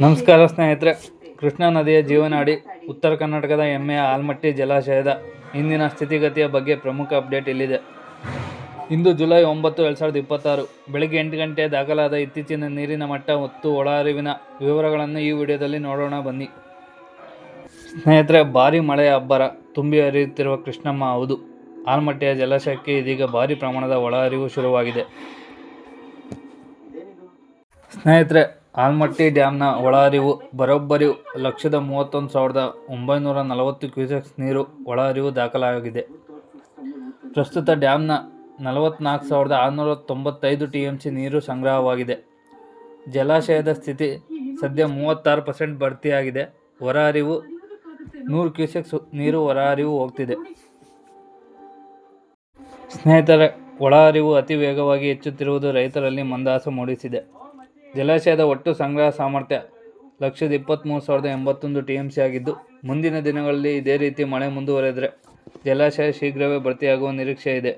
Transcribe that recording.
ನಮಸ್ಕಾರ ಸ್ನೇಹಿತರೆ. ಕೃಷ್ಣಾ ನದಿಯ ಜೀವನಾಡಿ ಉತ್ತರ ಕರ್ನಾಟಕದ ಹೆಮ್ಮೆಯ ಆಲಮಟ್ಟಿ ಜಲಾಶಯದ ಇಂದಿನ ಸ್ಥಿತಿಗತಿಯ ಬಗ್ಗೆ ಪ್ರಮುಖ ಅಪ್ಡೇಟ್ ಇಲ್ಲಿದೆ. ಇಂದು ಜುಲೈ 9, 2026 ಬೆಳಗ್ಗೆ 8 ಗಂಟೆ ದಾಖಲಾದ ಇತ್ತೀಚಿನ ನೀರಿನ ಮಟ್ಟ ಮತ್ತು ಒಳಹರಿವಿನ ವಿವರಗಳನ್ನು ಈ ವಿಡಿಯೋದಲ್ಲಿ ನೋಡೋಣ ಬನ್ನಿ. ಸ್ನೇಹಿತರೆ, ಭಾರಿ ಮಳೆಯ ಅಬ್ಬರ ತುಂಬಿ ಹರಿಯುತ್ತಿರುವ ಕೃಷ್ಣಮ್ಮ ಹೌದು, ಆಲಮಟ್ಟಿಯ ಜಲಾಶಯಕ್ಕೆ ಇದೀಗ ಭಾರಿ ಪ್ರಮಾಣದ ಒಳಹರಿವು ಶುರುವಾಗಿದೆ. ಸ್ನೇಹಿತರೆ, ಆಲಮಟ್ಟಿ ಡ್ಯಾಮ್ನ ಒಳಹರಿವು ಬರೋಬ್ಬರಿ 131,940 ಕ್ಯೂಸೆಕ್ಸ್ ನೀರು ಒಳಹರಿವು ದಾಖಲಾಗಿದೆ. ಪ್ರಸ್ತುತ ಡ್ಯಾಮ್ನ 44,695 TMC ನೀರು ಸಂಗ್ರಹವಾಗಿದೆ. ಜಲಾಶಯದ ಸ್ಥಿತಿ ಸದ್ಯ 36% ಭರ್ತಿಯಾಗಿದೆ. ಹೊರಹರಿವು 100 ಕ್ಯೂಸೆಕ್ಸ್ ನೀರು ಹೊರಹರಿವು ಹೋಗ್ತಿದೆ. ಸ್ನೇಹಿತರೆ, ಒಳಹರಿವು ಅತಿ ವೇಗವಾಗಿ ಹೆಚ್ಚುತ್ತಿರುವುದು ರೈತರಲ್ಲಿ ಮಂದಹಾಸ ಮೂಡಿಸಿದೆ. ಜಲಾಶಯದ ಒಟ್ಟು ಸಂಗ್ರಹ ಸಾಮರ್ಥ್ಯ 123,081 TMC ಆಗಿದ್ದು, ಮುಂದಿನ ದಿನಗಳಲ್ಲಿ ಇದೇ ರೀತಿ ಮಳೆ ಮುಂದುವರೆದರೆ ಜಲಾಶಯ ಶೀಘ್ರವೇ ಭರ್ತಿಯಾಗುವ ನಿರೀಕ್ಷೆ ಇದೆ.